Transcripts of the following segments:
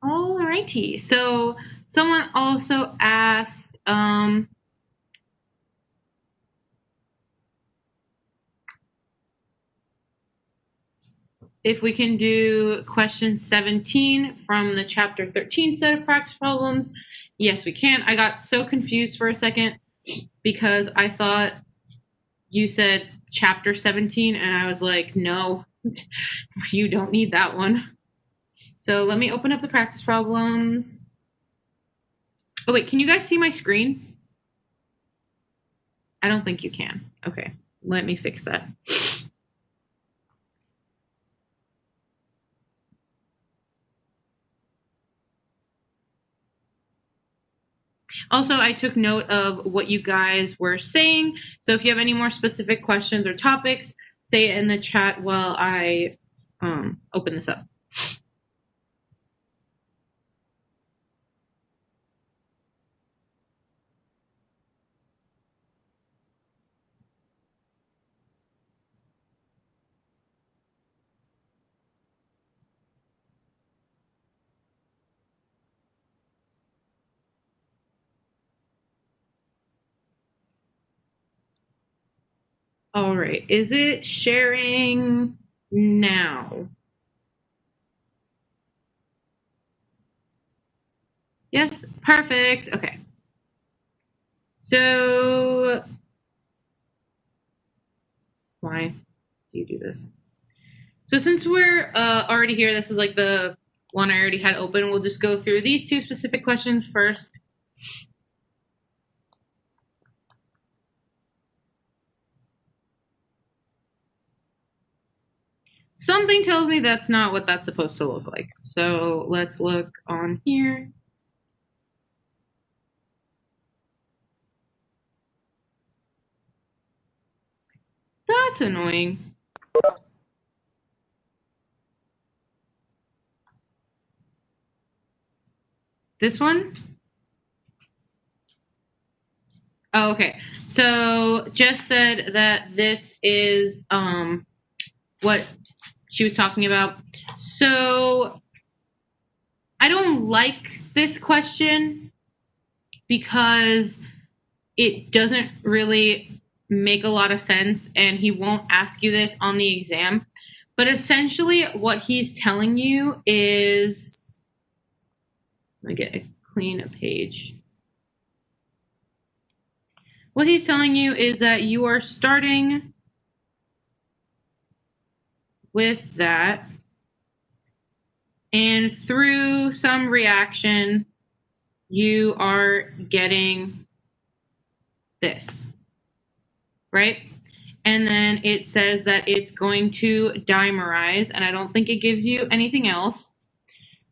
Alrighty. So someone also asked, if we can do question 17 from the chapter 13 set of practice problems. Yes, we can. I got so confused for a second because I thought you said chapter 17 and I was like, no, you don't need that one. So let me open up the practice problems. Oh wait, can you guys see my screen? I don't think you can. Okay, let me fix that. Also, I took note of what you guys were saying. So if you have any more specific questions or topics, say it in the chat while I open this up. All right, is it sharing now? Yes, perfect. Okay. So, why do you do this? So since we're already here, this is like the one I already had open. We'll just go through these two specific questions first. Something tells me that's not what that's supposed to look like. So let's look on here. That's annoying. This one? Oh, okay. So Jess said that this is what she was talking about. So I don't like this question because it doesn't really make a lot of sense, and he won't ask you this on the exam. But essentially what he's telling you is, let me get a clean page. What he's telling you is that you are starting with that, and through some reaction, you are getting this, right? And then it says that it's going to dimerize, and I don't think it gives you anything else.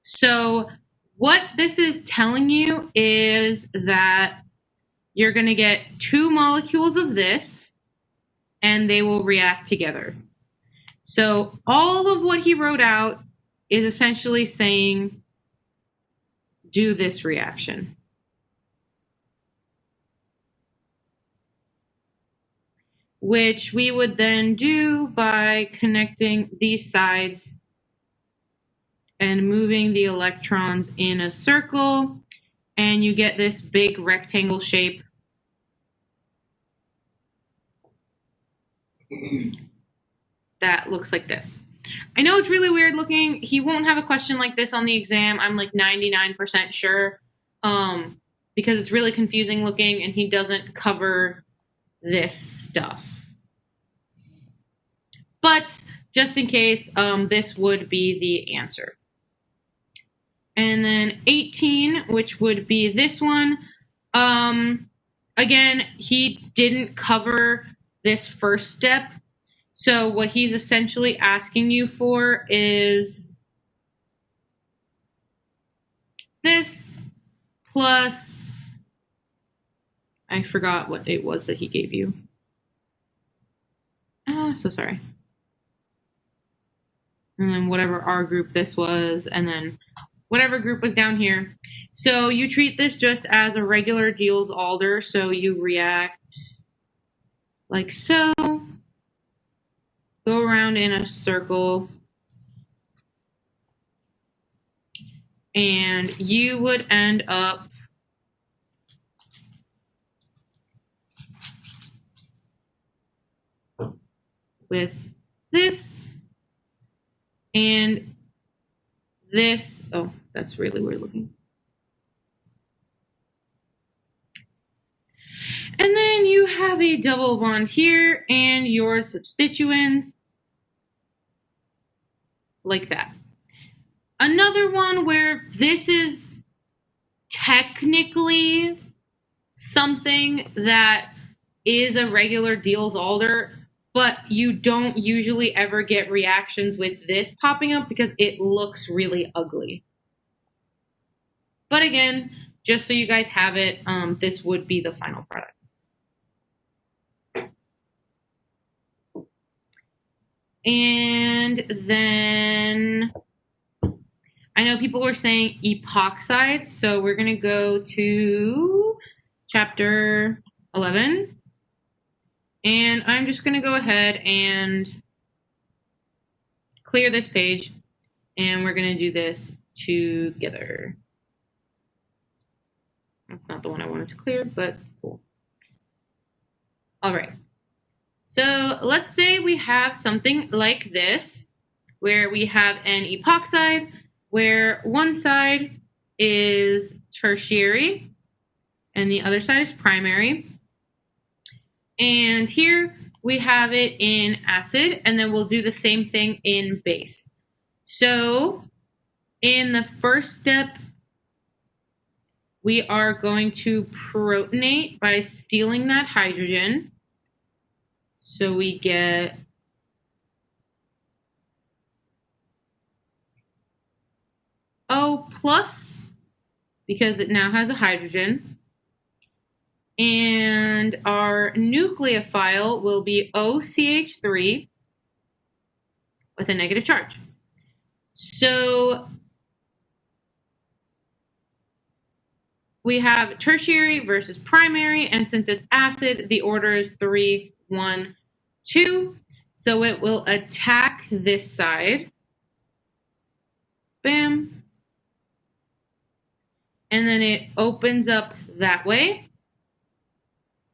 So what this is telling you is that you're going to get two molecules of this, and they will react together. So all of what he wrote out is essentially saying, do this reaction. Which we would then do by connecting these sides and moving the electrons in a circle, and you get this big rectangle shape. That looks like this. I know it's really weird looking. He won't have a question like this on the exam. I'm like 99% sure, because it's really confusing looking and he doesn't cover this stuff. But just in case, this would be the answer. And then 18, which would be this one. Again, he didn't cover this first step. So what he's essentially asking you for is this plus, I forgot what it was that he gave you. So sorry. And then whatever R group this was, and then whatever group was down here. So you treat this just as a regular Diels-Alder. So you react like so. Go around in a circle. And you would end up with this and this. Oh, that's really weird looking. And then you have a double bond here and your substituent like that. Another one where this is technically something that is a regular Diels-Alder, but you don't usually ever get reactions with this popping up because it looks really ugly. But again, just so you guys have it, this would be the final product. And then I know people were saying epoxides, so we're going to go to chapter 11. And I'm just going to go ahead and clear this page, and we're going to do this together. That's not the one I wanted to clear, but cool. All right. So let's say we have something like this, where we have an epoxide, where one side is tertiary and the other side is primary. And here we have it in acid, and then we'll do the same thing in base. So in the first step, we are going to protonate by stealing that hydrogen. So we get O plus, because it now has a hydrogen. And our nucleophile will be OCH3 with a negative charge. So we have tertiary versus primary, and since it's acid, the order is 3, 1, 2. So it will attack this side. Bam. And then it opens up that way.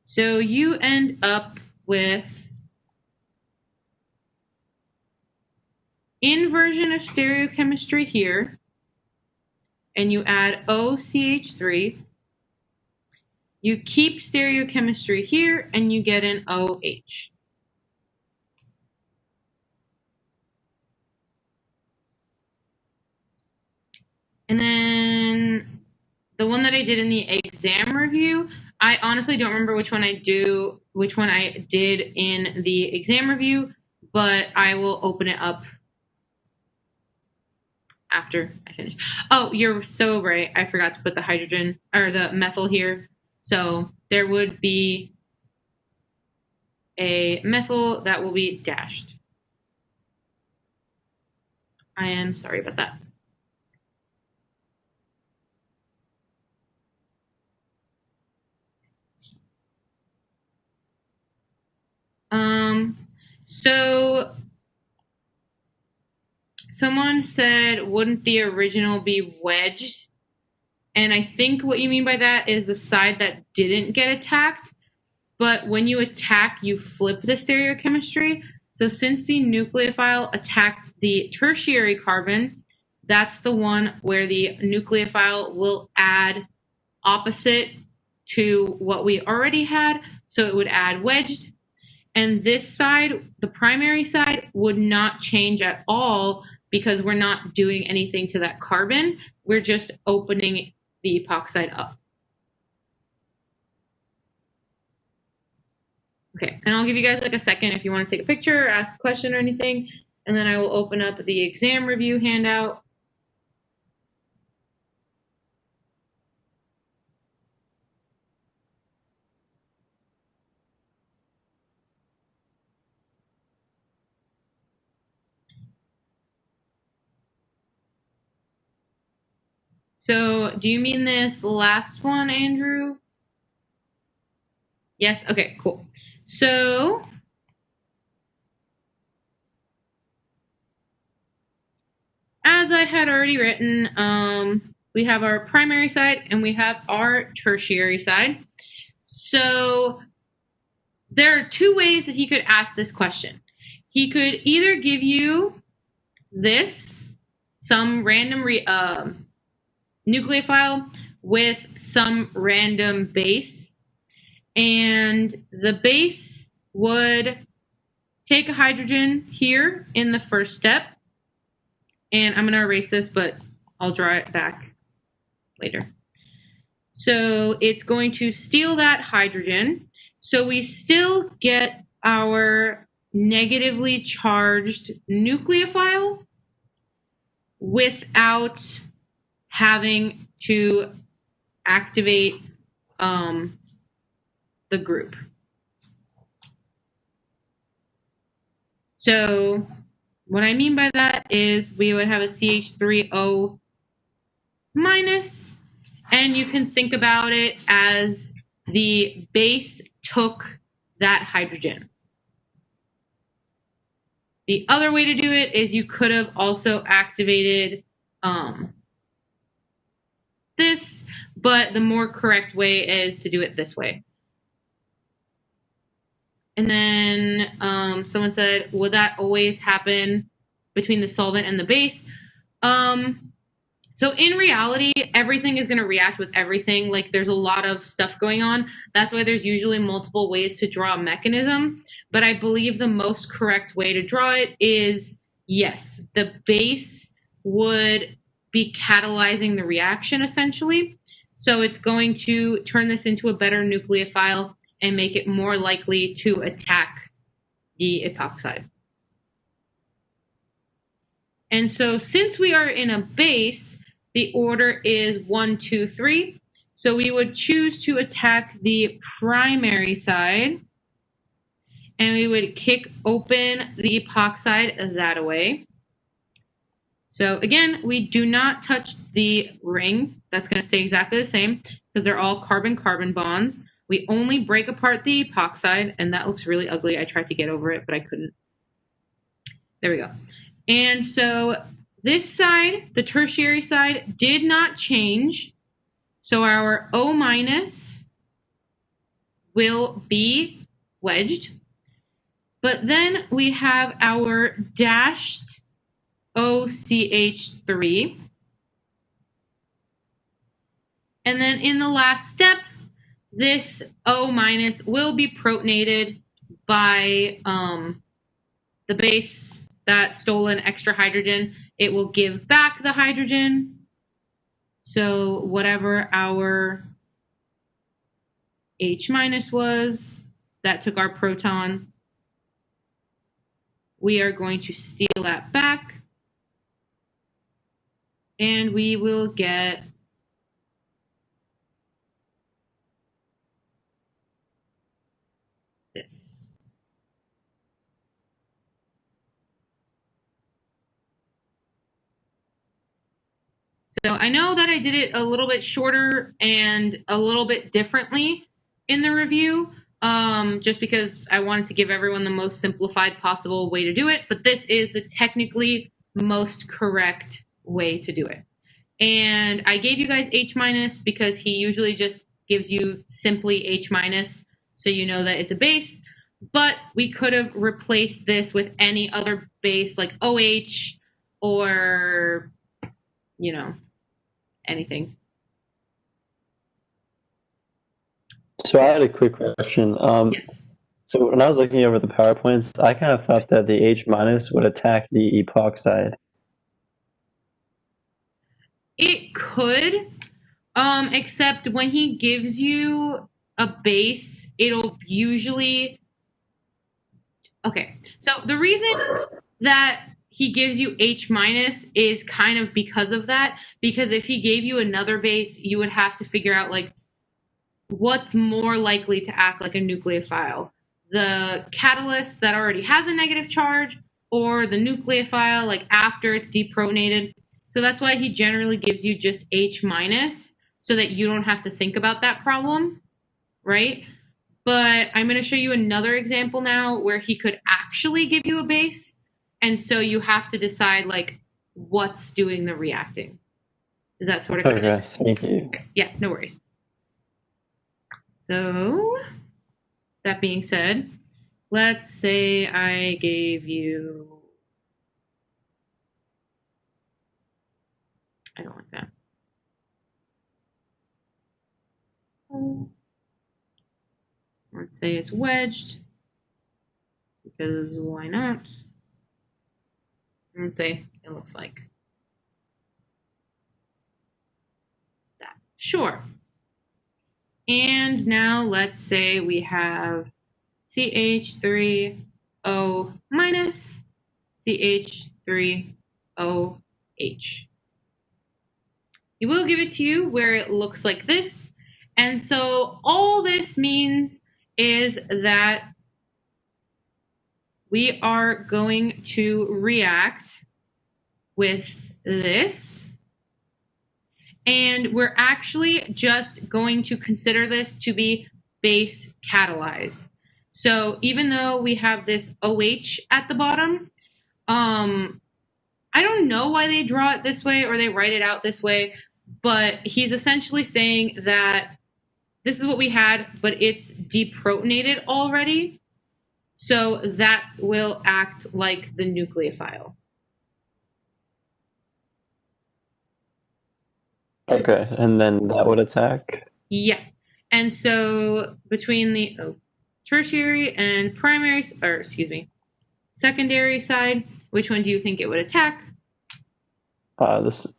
So you end up with inversion of stereochemistry here, and you add OCH3. You keep stereochemistry here, and you get an OH. And then the one that I did in the exam review, I honestly don't remember which one I did in the exam review, but I will open it up after I finish. Oh, you're so right. I forgot to put the hydrogen or the methyl here. So there would be a methyl that will be dashed. I am sorry about that. So someone said, wouldn't the original be wedged? And I think what you mean by that is the side that didn't get attacked. But when you attack, you flip the stereochemistry. So since the nucleophile attacked the tertiary carbon, that's the one where the nucleophile will add opposite to what we already had. So it would add wedged. And this side, the primary side, would not change at all because we're not doing anything to that carbon. We're just opening the epoxide up. Okay, and I'll give you guys like a second if you want to take a picture or ask a question or anything, and then I will open up the exam review handout. So do you mean this last one, Andrew? Yes? Okay, cool. So as I had already written, we have our primary side and we have our tertiary side. So there are two ways that he could ask this question. He could either give you this, some random nucleophile with some random base, and the base would take a hydrogen here in the first step, and I'm going to erase this, but I'll draw it back later. So it's going to steal that hydrogen, so we still get our negatively charged nucleophile without having to activate the group. So what I mean by that is we would have a CH3O minus, and you can think about it as the base took that hydrogen. The other way to do it is you could have also activated this, but the more correct way is to do it this way. And then someone said, would that always happen between the solvent and the base? So in reality, everything is going to react with everything. Like, there's a lot of stuff going on. That's why there's usually multiple ways to draw a mechanism. But I believe the most correct way to draw it is, yes, the base would be catalyzing the reaction, essentially. So it's going to turn this into a better nucleophile and make it more likely to attack the epoxide. And so since we are in a base, the order is 1, 2, 3. So we would choose to attack the primary side, and we would kick open the epoxide that way. So again, we do not touch the ring. That's going to stay exactly the same because they're all carbon-carbon bonds. We only break apart the epoxide, and that looks really ugly. I tried to get over it, but I couldn't. There we go. And so this side, the tertiary side, did not change. So our O minus will be wedged. But then we have our dashed OCH3. And then in the last step, this O minus will be protonated by the base that stole an extra hydrogen. It will give back the hydrogen. So whatever our H minus was, that took our proton. We are going to steal that back. And we will get this. So I know that I did it a little bit shorter and a little bit differently in the review, just because I wanted to give everyone the most simplified possible way to do it. But this is the technically most correct way to do it. And I gave you guys H minus because he usually just gives you simply H minus, so you know that it's a base. But we could have replaced this with any other base like OH or, you know, anything. So I had a quick question. Yes. So when I was looking over the PowerPoints, I kind of thought that the H minus would attack the epoxide. It could, except when he gives you a base, it'll usually... Okay, so the reason that he gives you H minus is kind of because of that, because if he gave you another base, you would have to figure out, like, what's more likely to act like a nucleophile. The catalyst that already has a negative charge, or the nucleophile, like, after it's deprotonated. So that's why he generally gives you just H minus, so that you don't have to think about that problem, right? But I'm going to show you another example now where he could actually give you a base. And so you have to decide, like, what's doing the reacting. Does that sort of Okay, thank you. Yeah, no worries. So, that being said, let's say I gave you... I don't like that. Let's say it's wedged, because why not? Let's say it looks like that. Sure. And now let's say we have CH3O minus CH3OH. He will give it to you where it looks like this. And so all this means is that we are going to react with this. And we're actually just going to consider this to be base catalyzed. So even though we have this OH at the bottom, I don't know why they draw it this way or they write it out this way, but he's essentially saying that this is what we had, but it's deprotonated already. So that will act like the nucleophile. Okay, and then that would attack? Yeah. And so between the tertiary and primary, or excuse me, secondary side, which one do you think it would attack? This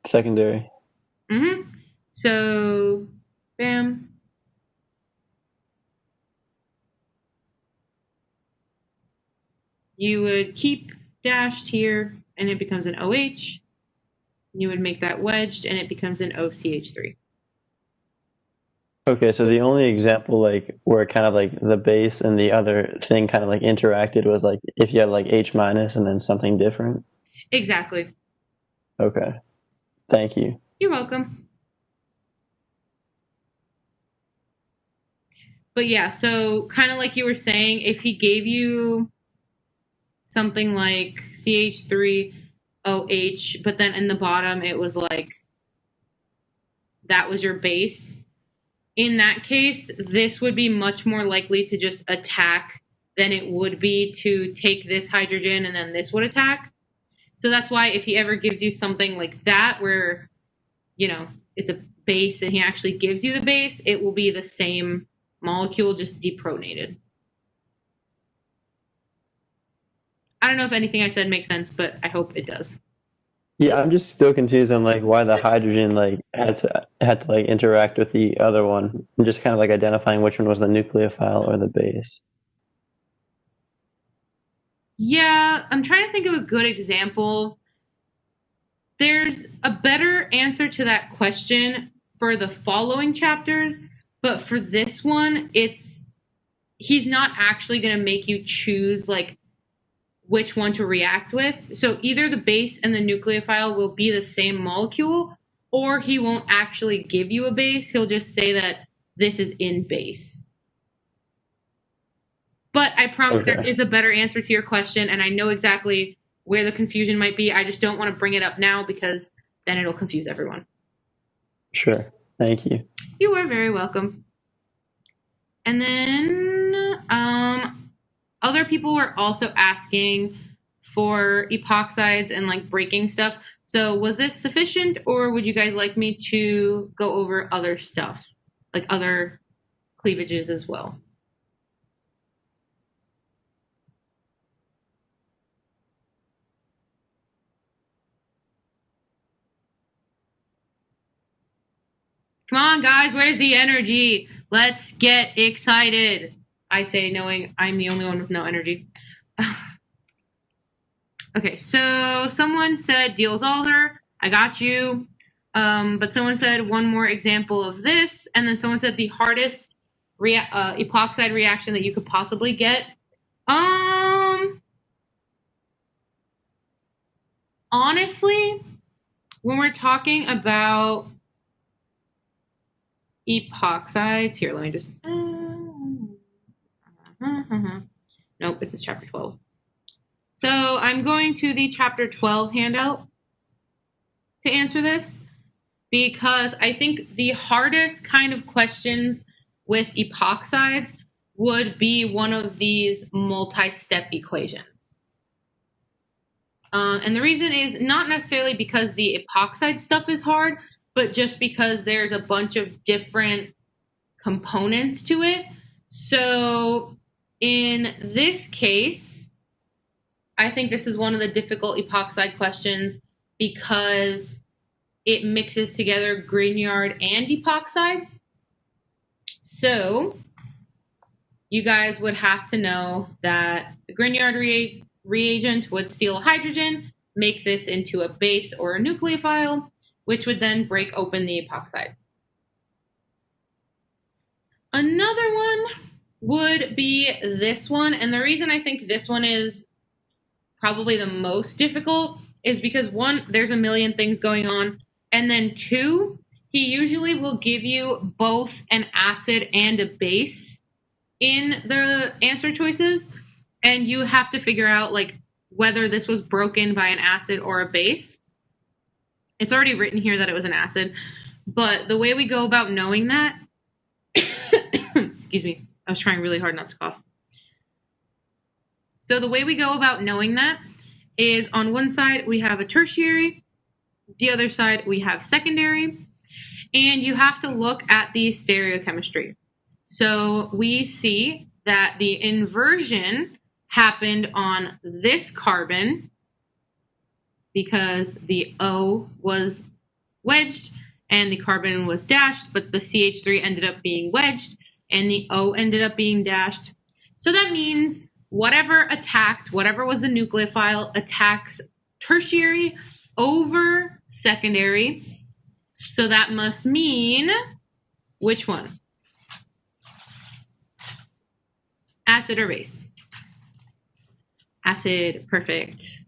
secondary. Mm-hmm. So, bam. You would keep dashed here, and it becomes an OH. You would make that wedged, and it becomes an OCH3. Okay, so the only example like where kind of like the base and the other thing kind of like interacted was like if you had like H minus and then something different? Exactly. Okay. Thank you. You're welcome. But yeah, so kind of like you were saying, if he gave you something like CH3OH, but then in the bottom it was like that was your base, in that case, this would be much more likely to just attack than it would be to take this hydrogen and then this would attack. So that's why if he ever gives you something like that where, you know, it's a base and he actually gives you the base, it will be the same molecule, just deprotonated. I don't know if anything I said makes sense, but I hope it does. Yeah, I'm just still confused on like why the hydrogen like had to like interact with the other one. I'm just kind of like identifying which one was the nucleophile or the base. Yeah, I'm trying to think of a good example. There's a better answer to that question for the following chapters, but for this one, he's not actually going to make you choose like which one to react with. So either the base and the nucleophile will be the same molecule, or he won't actually give you a base. He'll just say that this is in base. But I promise there is a better answer to your question, and I know exactly where the confusion might be. I just don't want to bring it up now because then it'll confuse everyone. Sure. Thank you. You are very welcome. And then other people were also asking for epoxides and like breaking stuff. So was this sufficient, or would you guys like me to go over other stuff, like other cleavages as well? Come on, guys, where's the energy? Let's get excited. I say, knowing I'm the only one with no energy. Okay, so someone said Diels-Alder. I got you. But someone said one more example of this. And then someone said the hardest epoxide reaction that you could possibly get. Honestly, when we're talking about epoxides, here, let me just... Nope, it's a chapter 12. So I'm going to the chapter 12 handout. to answer this, because I think the hardest kind of questions with epoxides would be one of these multi-step equations. And the reason is not necessarily because the epoxide stuff is hard, but just because there's a bunch of different components to it. So in this case, I think this is one of the difficult epoxide questions because it mixes together Grignard and epoxides. So you guys would have to know that the Grignard reagent would steal hydrogen, make this into a base or a nucleophile, which would then break open the epoxide. Another one would be this one, and the reason I think this one is probably the most difficult is because one, there's a million things going on, and then two, he usually will give you both an acid and a base in the answer choices, and you have to figure out like whether this was broken by an acid or a base. It's already written here that it was an acid, but the way we go about knowing that, excuse me, I was trying really hard not to cough. So the way we go about knowing that is on one side we have a tertiary, the other side we have secondary, and you have to look at the stereochemistry. So we see that the inversion happened on this carbon because the O was wedged and the carbon was dashed, but the CH3 ended up being wedged and the O ended up being dashed. So that means whatever attacked, whatever was the nucleophile, attacks tertiary over secondary. So that must mean which one? Acid or base? Acid, perfect.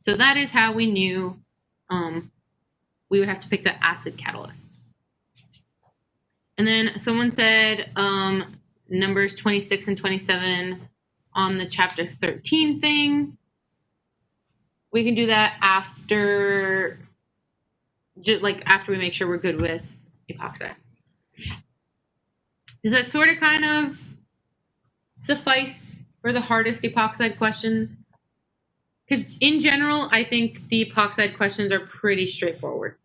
So that is how we knew we would have to pick the acid catalyst. And then someone said numbers 26 and 27 on the chapter 13 thing. We can do that after, after we make sure we're good with epoxides. Does that sort of kind of suffice for the hardest epoxide questions? Because in general, I think the epoxide questions are pretty straightforward.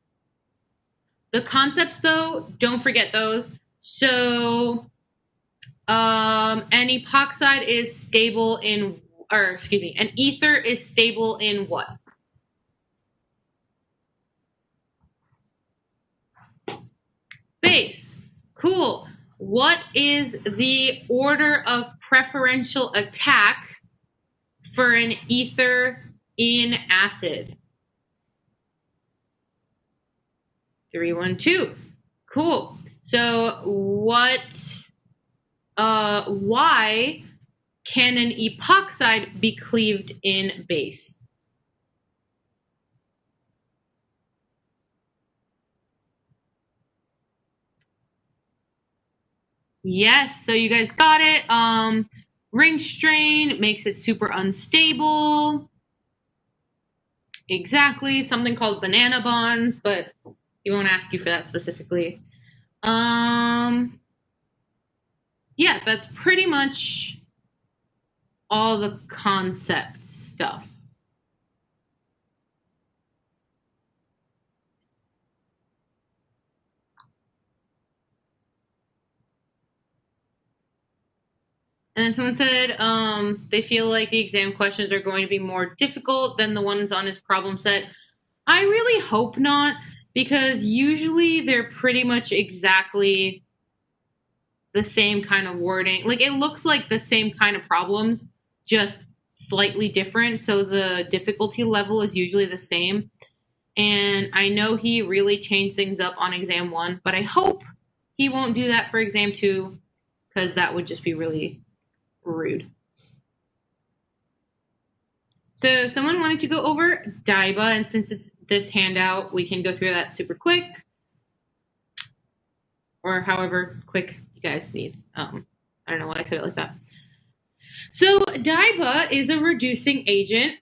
The concepts, though, don't forget those. So an epoxide is stable in, an ether is stable in what? Base. Cool. What is the order of preferential attack for an ether in acid? 3, 1, 2. Cool. So why can an epoxide be cleaved in base? Yes, so you guys got it. Ring strain makes it super unstable. Exactly, something called banana bonds, but he won't ask you for that specifically. Yeah, that's pretty much all the concept stuff. And then someone said they feel like the exam questions are going to be more difficult than the ones on his problem set. I really hope not, because usually they're pretty much exactly the same kind of wording. Like, it looks like the same kind of problems, just slightly different. So the difficulty level is usually the same. And I know he really changed things up on exam 1, but I hope he won't do that for exam 2, because that would just be really rude. So someone wanted to go over DIBA, and since it's this handout, we can go through that super quick, or however quick you guys need. I don't know why I said it like that. So DIBA is a reducing agent,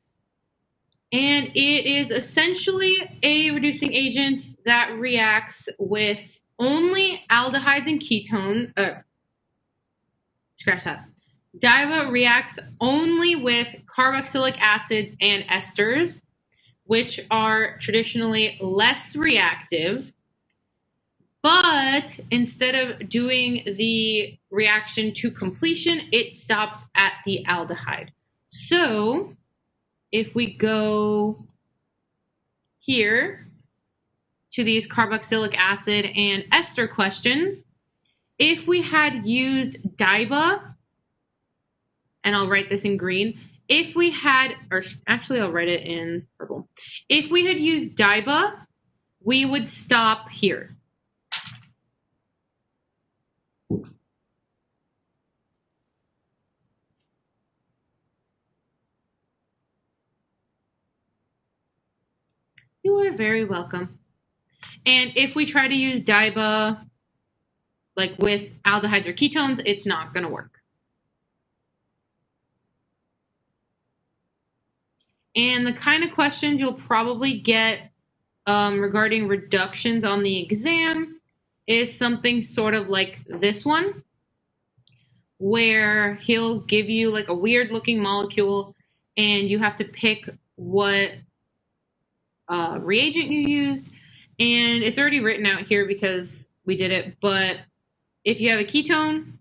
And it is essentially a reducing agent that reacts with only aldehydes and ketone. Scratch that. Diba reacts only with carboxylic acids and esters, which are traditionally less reactive. But instead of doing the reaction to completion, it stops at the aldehyde. So if we go here to these carboxylic acid and ester questions, if we had used diba, and I'll write this in green, if we had, or actually I'll write it in purple. If we had used diba, we would stop here. You are very welcome. And if we try to use diba, like with aldehydes or ketones, it's not going to work. And the kind of questions you'll probably get regarding reductions on the exam is something sort of like this one, where he'll give you like a weird looking molecule and you have to pick what reagent you used. And it's already written out here because we did it, but if you have a ketone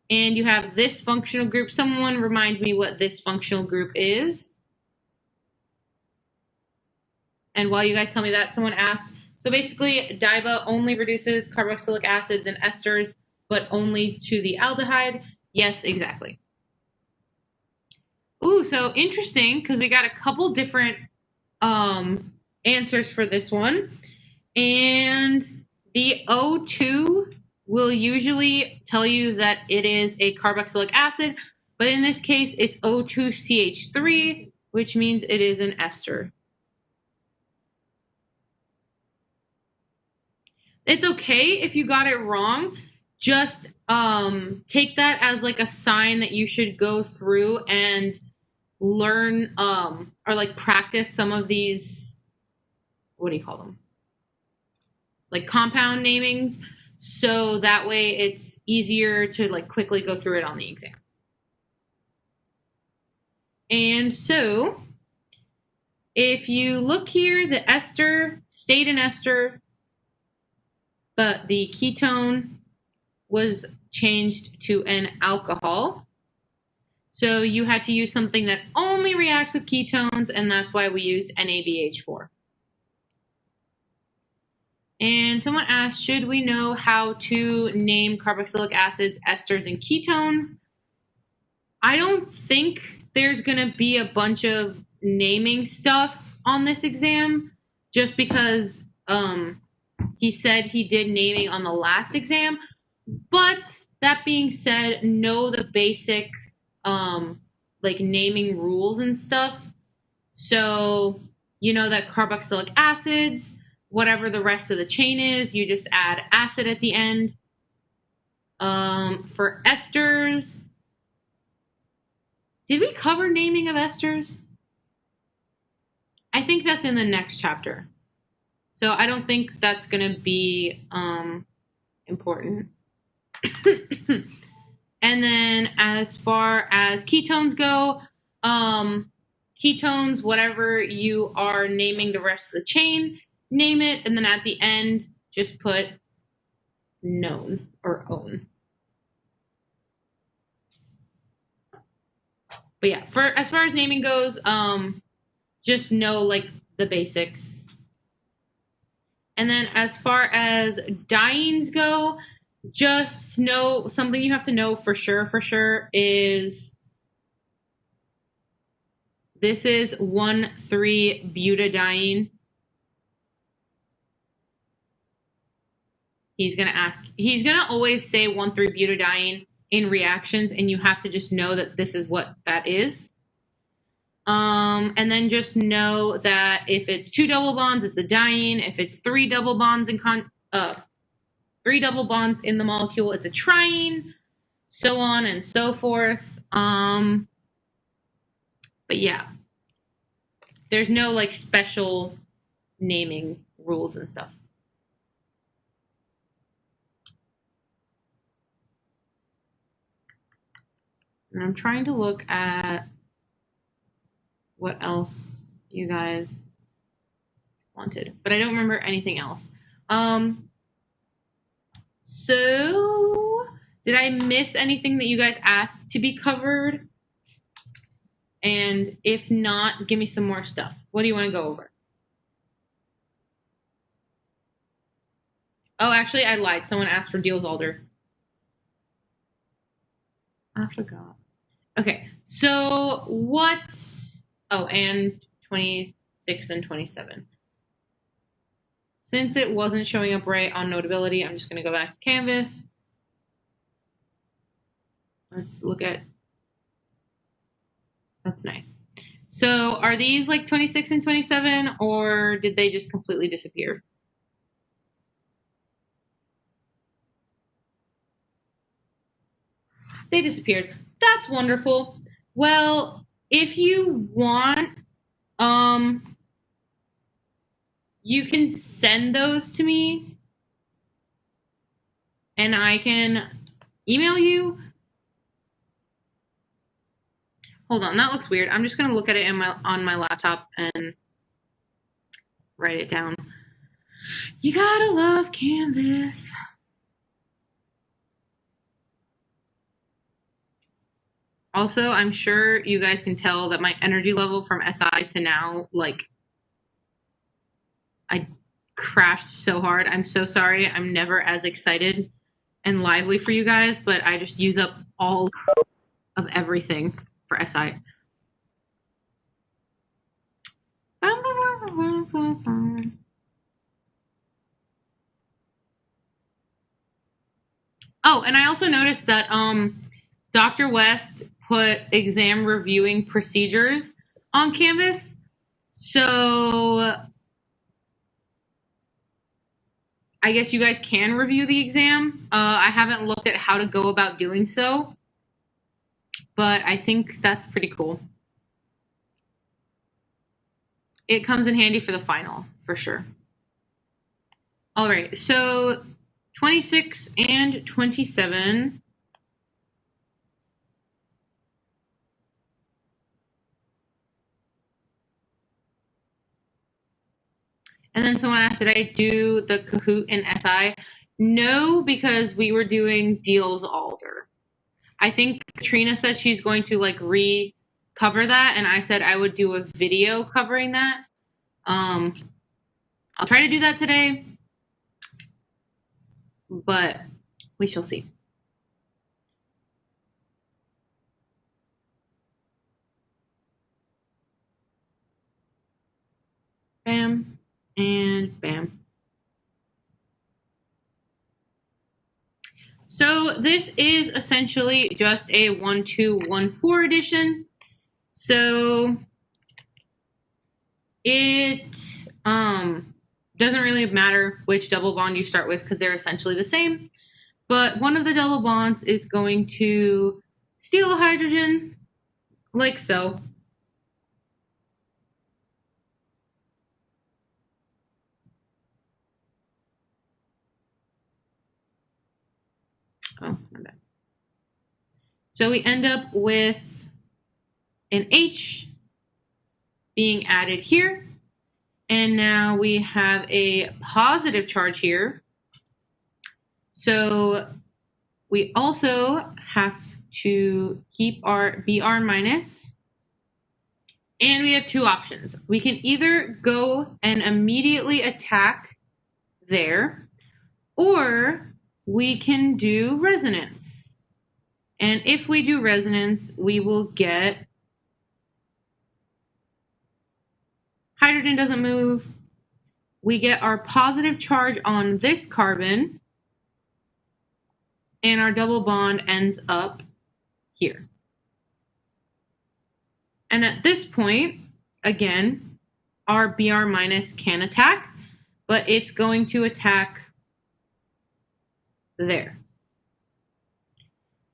and you have this functional group, someone remind me what this functional group is. And while you guys tell me that, someone asked, so basically diba only reduces carboxylic acids and esters, but only to the aldehyde. Yes, exactly. Ooh, so interesting, because we got a couple different answers for this one. And the O2 will usually tell you that it is a carboxylic acid, but in this case, it's O2CH3, which means it is an ester. It's okay if you got it wrong. Just take that as like a sign that you should go through and learn or like practice some of these, what do you call them? Like compound namings. So that way it's easier to like quickly go through it on the exam. And so if you look here, the ester stayed an ester, but the ketone was changed to an alcohol. So you had to use something that only reacts with ketones, and that's why we used NABH4. And someone asked, should we know how to name carboxylic acids, esters, and ketones? I don't think there's going to be a bunch of naming stuff on this exam, just because he said he did naming on the last exam. But that being said, know the basic like naming rules and stuff. So you know that carboxylic acids, whatever the rest of the chain is, you just add acid at the end. For esters, did we cover naming of esters? I think that's in the next chapter. So I don't think that's going to be important. And then as far as ketones go, ketones, whatever you are naming the rest of the chain, name it, and then at the end, just put known or own. But yeah, as far as naming goes, just know like the basics. And then as far as dyings go, just know something you have to know for sure is this is 1,3-butadiene. He's going to always say 1,3-butadiene in reactions, and you have to just know that this is what that is. And then just know that if it's 2 double bonds, it's a diene. If it's 3 double bonds in 3 double bonds in the molecule, it's a triene, so on and so forth. But yeah, There's no like special naming rules and stuff. And I'm trying to look at what else you guys wanted, but I don't remember anything else. So did I miss anything that you guys asked to be covered? And if not, give me some more stuff. What do you want to go over? Oh, actually, I lied. Someone asked for Diels-Alder. I forgot. Okay, so what? Oh, and 26 and 27. Since it wasn't showing up right on Notability, I'm just going to go back to Canvas. Let's look at... That's nice. So are these like 26 and 27, or did they just completely disappear? They disappeared. That's wonderful. Well, if you want, you can send those to me and I can email you. Hold on, that looks weird. I'm just going to look at it on my laptop and write it down. You gotta love Canvas. Also, I'm sure you guys can tell that my energy level from SI to now, like, I crashed so hard. I'm so sorry. I'm never as excited and lively for you guys, but I just use up all of everything for SI. Oh, and I also noticed that Dr. West put exam reviewing procedures on Canvas. So I guess you guys can review the exam. I haven't looked at how to go about doing so, but I think that's pretty cool. It comes in handy for the final, for sure. All right, so 26 and 27. And then someone asked, did I do the Kahoot in SI? No, because we were doing Diels-Alder. I think Katrina said she's going to like recover that, and I said I would do a video covering that. I'll try to do that today, but we shall see. Bam. And bam. So this is essentially just a 1214 edition. So it doesn't really matter which double bond you start with because they're essentially the same. But one of the double bonds is going to steal a hydrogen, like so. Oh, my bad. So we end up with an H being added here. And now we have a positive charge here. So we also have to keep our Br minus. And we have two options. We can either go and immediately attack there, or we can do resonance. And if we do resonance, we will get hydrogen doesn't move. We get our positive charge on this carbon, and our double bond ends up here. And at this point, again, our Br minus can attack, but it's going to attack there.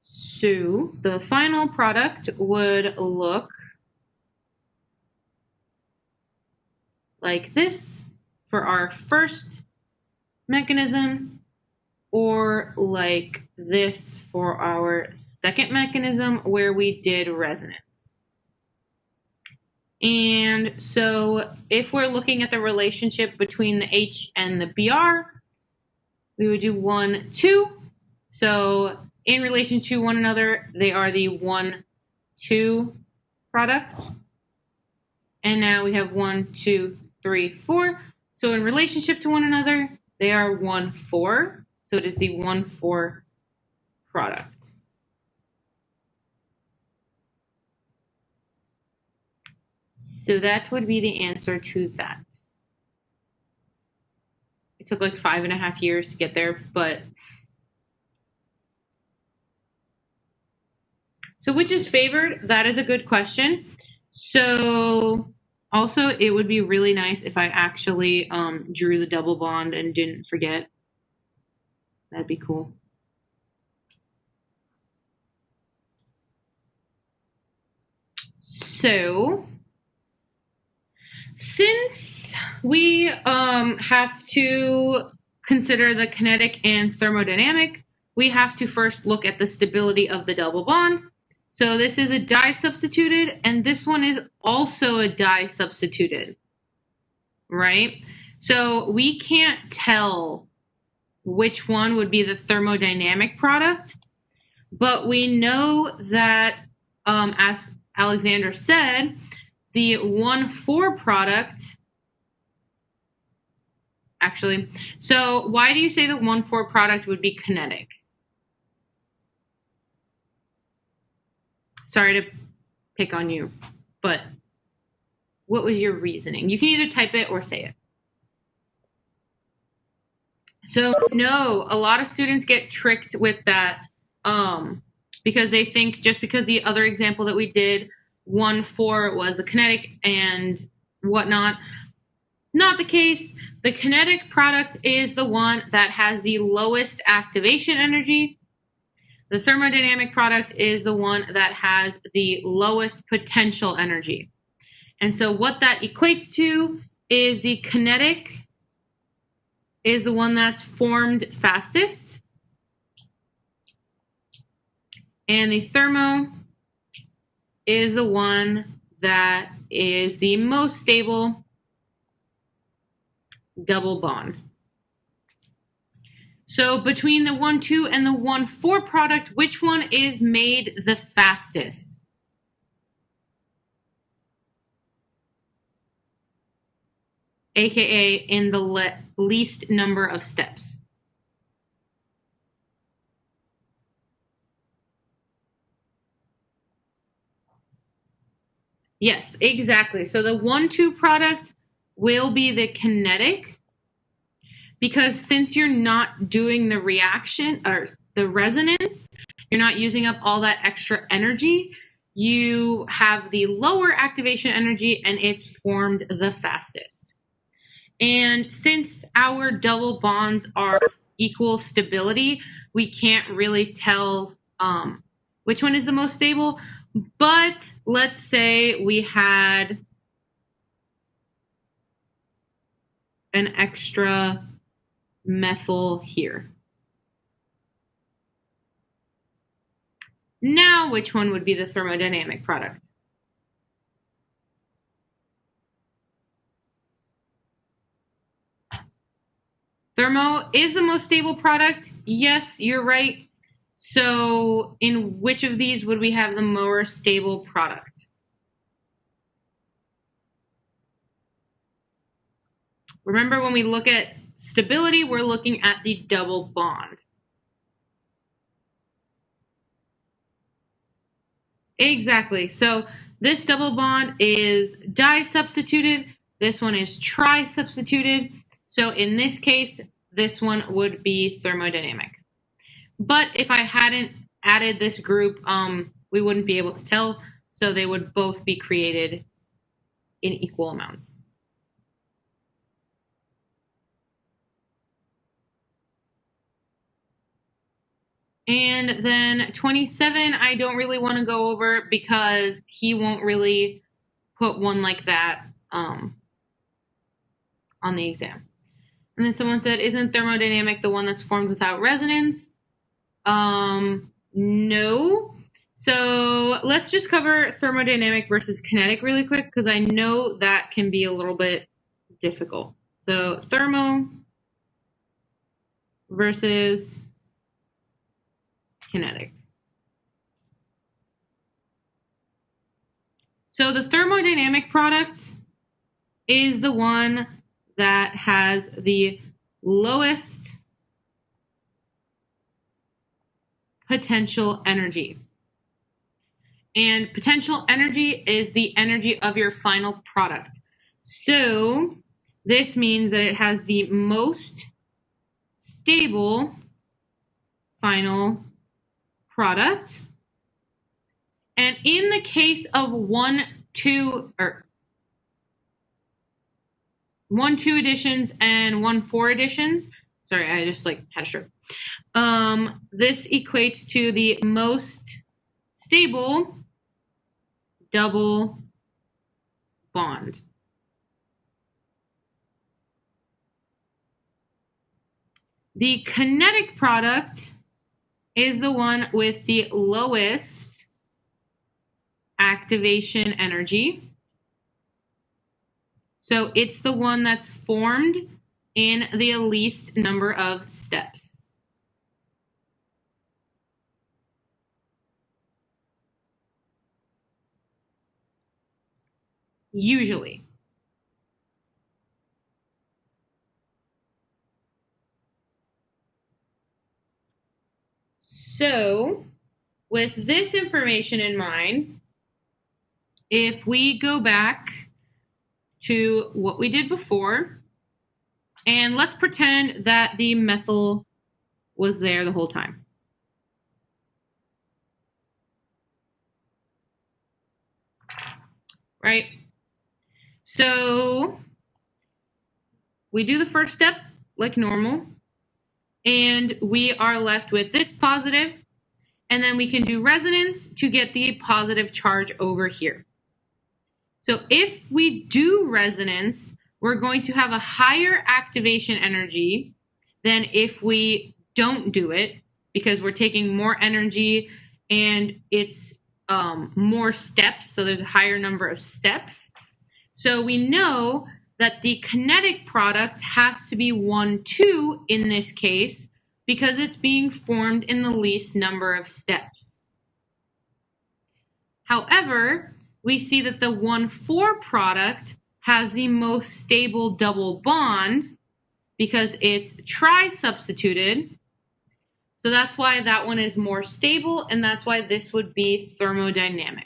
So the final product would look like this for our first mechanism, or like this for our second mechanism where we did resonance. And so if we're looking at the relationship between the H and the Br, we would do 1, 2. So in relation to one another, they are the 1, 2 product. And now we have 1, 2, 3, 4. So in relationship to one another, they are 1, 4. So it is the 1, 4 product. So that would be the answer to that. It took like 5.5 years to get there, but. So which is favored? That is a good question. So also it would be really nice if I actually drew the double bond and didn't forget. That'd be cool. So since we have to consider the kinetic and thermodynamic, we have to first look at the stability of the double bond. So this is a di-substituted, and this one is also a di-substituted, right? So we can't tell which one would be the thermodynamic product, but we know that, as Alexander said, the 1,4 product, actually, so why do you say the 1,4 product would be kinetic? Sorry to pick on you, but what was your reasoning? You can either type it or say it. So no, a lot of students get tricked with that because they think just because the other example that we did, 1,4 was a kinetic and whatnot. Not the case. The kinetic product is the one that has the lowest activation energy. The thermodynamic product is the one that has the lowest potential energy. And so what that equates to is the kinetic is the one that's formed fastest. And the thermo is the one that is the most stable double bond. So between the 1,2 and the 1,4 product, which one is made the fastest? AKA in the least number of steps. Yes, exactly. So the 1,2 product will be the kinetic, because since you're not doing the reaction or the resonance, you're not using up all that extra energy, you have the lower activation energy and it's formed the fastest. And since our double bonds are equal stability, we can't really tell which one is the most stable. But let's say we had an extra methyl here. Now, which one would be the thermodynamic product? Thermo is the most stable product. Yes, you're right. So in which of these would we have the more stable product? Remember, when we look at stability, we're looking at the double bond. Exactly. So this double bond is di-substituted. This one is tri-substituted. So in this case, this one would be thermodynamic. But if I hadn't added this group, we wouldn't be able to tell. So they would both be created in equal amounts. And then 27, I don't really want to go over because he won't really put one like that on the exam. And then someone said, isn't thermodynamic the one that's formed without resonance? No. So let's just cover thermodynamic versus kinetic really quick, because I know that can be a little bit difficult. So thermo versus kinetic. So the thermodynamic product is the one that has the lowest potential energy. And potential energy is the energy of your final product. So this means that it has the most stable final product. And in the case of 1-2 additions and 1-4 additions, sorry, I just had a stroke. This equates to the most stable double bond. The kinetic product is the one with the lowest activation energy. So it's the one that's formed in the least number of steps. Usually. So, with this information in mind, if we go back to what we did before, and let's pretend that the methyl was there the whole time. Right? So we do the first step like normal, and we are left with this positive, and then we can do resonance to get the positive charge over here. So if we do resonance, we're going to have a higher activation energy than if we don't do it, because we're taking more energy and it's more steps, so there's a higher number of steps. So we know that the kinetic product has to be 1-2 in this case, because it's being formed in the least number of steps. However, we see that the 1-4 product has the most stable double bond because it's tri-substituted. So that's why that one is more stable, and that's why this would be thermodynamic.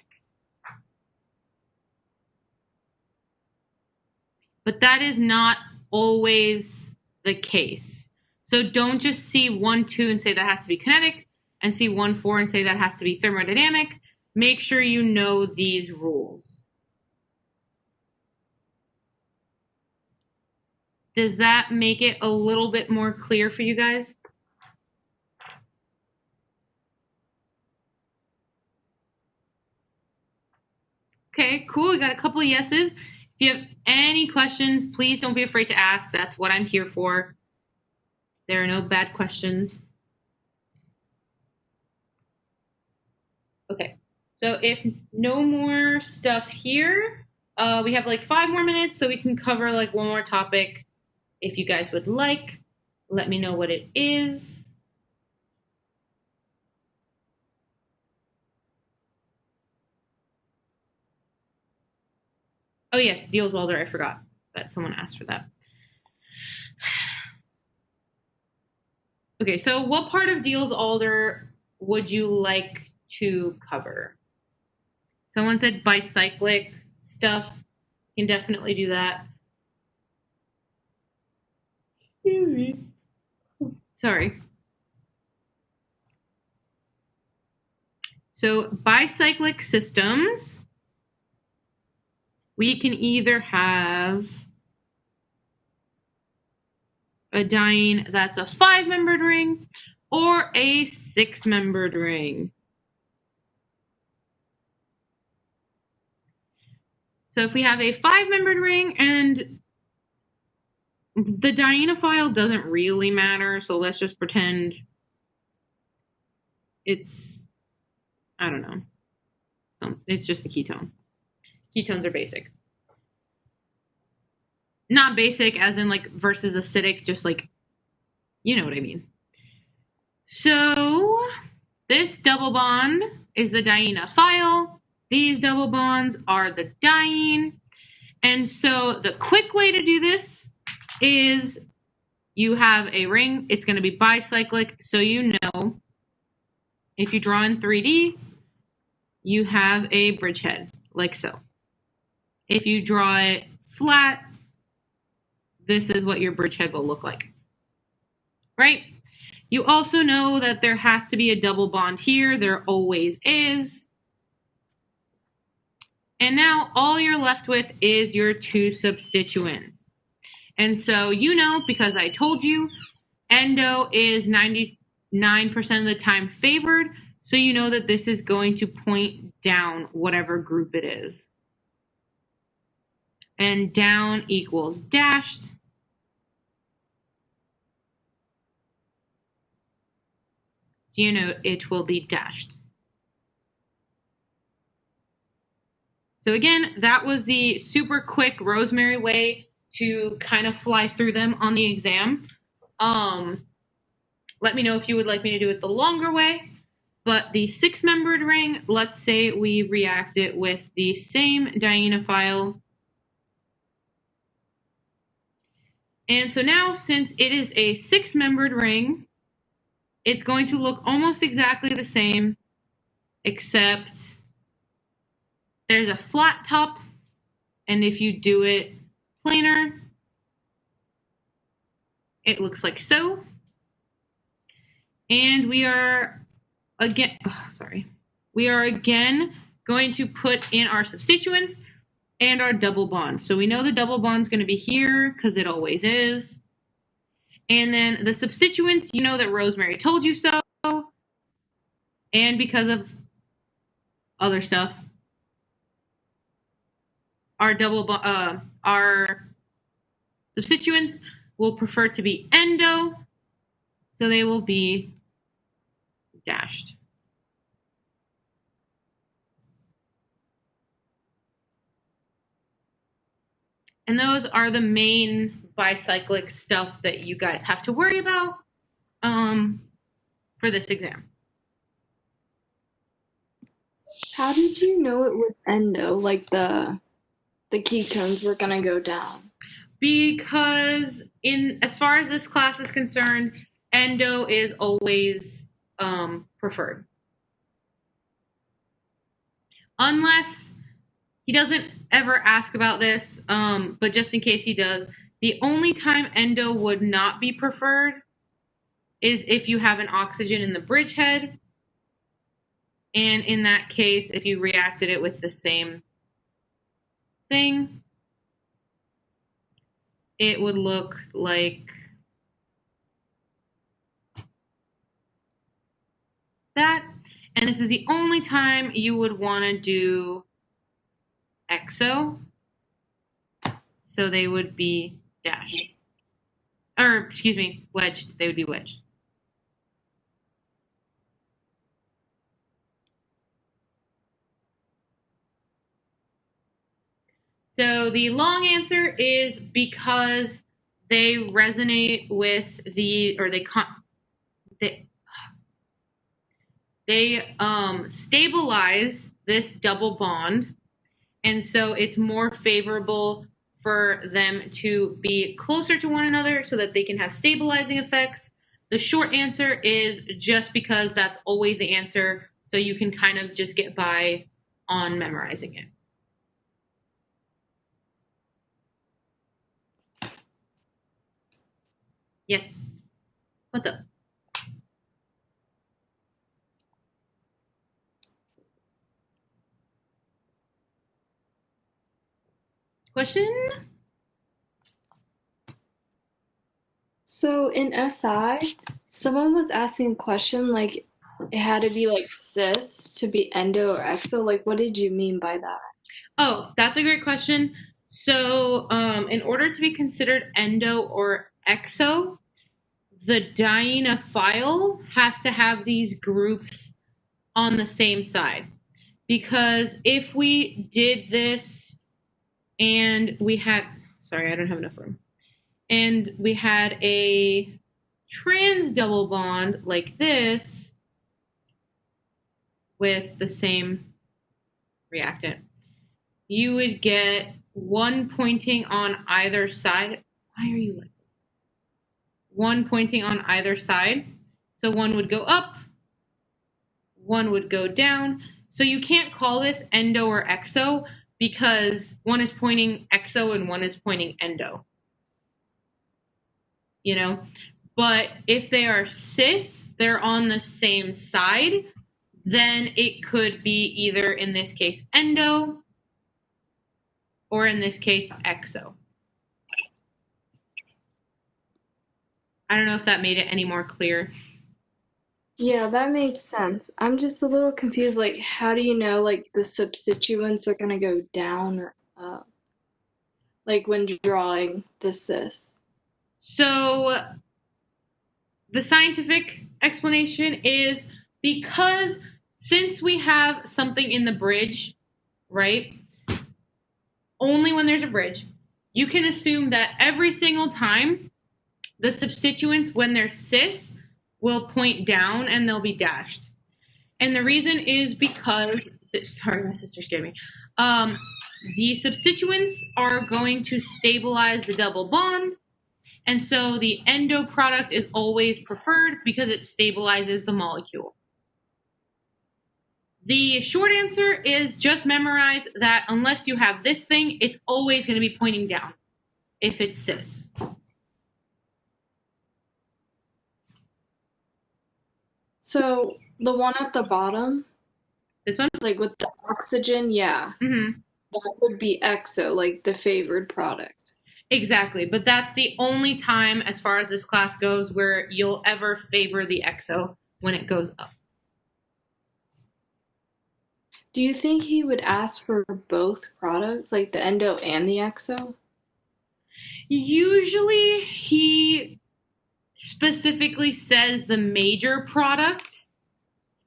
But that is not always the case. So don't just see 1-2 and say that has to be kinetic, and see 1-4 and say that has to be thermodynamic. Make sure you know these rules. Does that make it a little bit more clear for you guys? Okay, cool. We got a couple of yeses. If you have any questions, please don't be afraid to ask. That's what I'm here for. There are no bad questions. Okay, so if no more stuff here, we have like 5 more minutes, so we can cover like one more topic. If you guys would like, let me know what it is. Oh yes, Diels-Alder, I forgot that someone asked for that. Okay, so what part of Diels-Alder would you like to cover? Someone said bicyclic stuff. You can definitely do that. Sorry. So bicyclic systems, we can either have a diene that's a 5-membered ring or a 6-membered ring. So if we have a 5-membered ring and The dienophile doesn't really matter, so let's just pretend it's, I don't know, it's just a ketone. Ketones are basic. Not basic as in like versus acidic, just like, you know what I mean. So this double bond is the dienophile. These double bonds are the diene. And so the quick way to do this is you have a ring. It's going to be bicyclic. So you know, if you draw in 3D, you have a bridgehead, like so. If you draw it flat, this is what your bridgehead will look like. Right? You also know that there has to be a double bond here. There always is. And now all you're left with is your two substituents. And so you know, because I told you, endo is 99% of the time favored. So you know that this is going to point down whatever group it is. And down equals dashed. So you know it will be dashed. So again, that was the super quick Rosemary way to kind of fly through them on the exam. Let me know if you would like me to do it the longer way. But the 6-membered ring, let's say we react it with the same dienophile. And so now, since it is a 6-membered ring, it's going to look almost exactly the same, except there's a flat top, and if you do it planar, it looks like so. And we are again going to put in our substituents and our double bond. So we know the double bond's going to be here because it always is. And then the substituents, you know that Rosemary told you so. And because of other stuff, our substituents will prefer to be endo, so they will be dashed. And those are the main bicyclic stuff that you guys have to worry about for this exam. How did you know it was endo, like the ketones were gonna go down? Because as far as this class is concerned, endo is always preferred. Unless he doesn't ever ask about this, but just in case he does, the only time endo would not be preferred is if you have an oxygen in the bridgehead. And in that case, if you reacted it with the same thing, it would look like that. And this is the only time you would want to do exo. So they would be dashed. Or, excuse me, wedged. They would be wedged. So the long answer is because they resonate with they stabilize this double bond, and so it's more favorable for them to be closer to one another so that they can have stabilizing effects. The short answer is just because that's always the answer, so you can kind of just get by on memorizing it. Yes. What's up? Question? So in SI, someone was asking a question like it had to be like cis to be endo or exo. Like, what did you mean by that? Oh, that's a great question. So, in order to be considered endo or exo, the dienophile has to have these groups on the same side. Because if we did this and we had, sorry, I don't have enough room, and we had a trans double bond like this with the same reactant, you would get one pointing on either side. Why are you like this? One pointing on either side. So one would go up, one would go down. So you can't call this endo or exo because one is pointing exo and one is pointing endo. You know? But if they are cis, they're on the same side, then it could be either, in this case, endo, or in this case, exo. I don't know if that made it any more clear. Yeah, that makes sense. I'm just a little confused, like, how do you know, like, the substituents are gonna go down or up? Like, when drawing the cis. So the scientific explanation is because since we have something in the bridge, right? Only when there's a bridge, you can assume that every single time the substituents, when they're cis, will point down and they'll be dashed. And the reason is because, sorry, my sister scared me. The substituents are going to stabilize the double bond. And so the endo product is always preferred because it stabilizes the molecule. The short answer is just memorize that unless you have this thing, it's always going to be pointing down if it's cis. So, the one at the bottom, This one? like with the oxygen, yeah, Mm-hmm. that would be exo, like the favored product. Exactly. But that's the only time, as far as this class goes, where you'll ever favor the exo when it goes up. Do you think he would ask for both products, like the endo and the exo? Usually he specifically says the major product.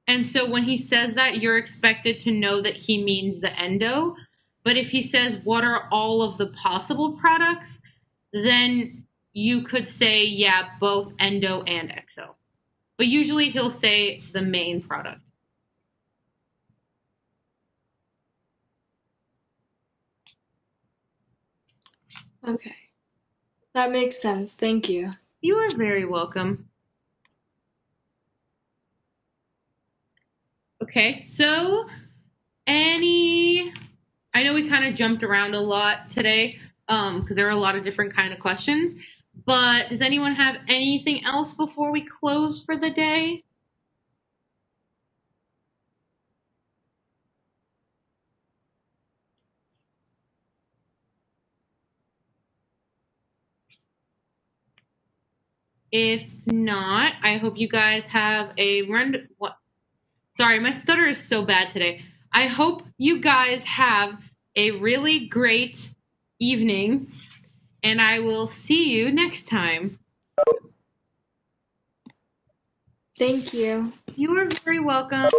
And so when he says that, you're expected to know that he means the endo. But if he says, what are all of the possible products, then you could say, yeah, both endo and exo. But usually he'll say the main product. Okay. That makes sense. Thank you. You are very welcome. Okay, so I know we kind of jumped around a lot today because there are a lot of different kind of questions, but does anyone have anything else before we close for the day? If not, I hope you guys have a Sorry, my stutter is so bad today. I hope you guys have a really great evening, and I will see you next time. Thank you. You are very welcome.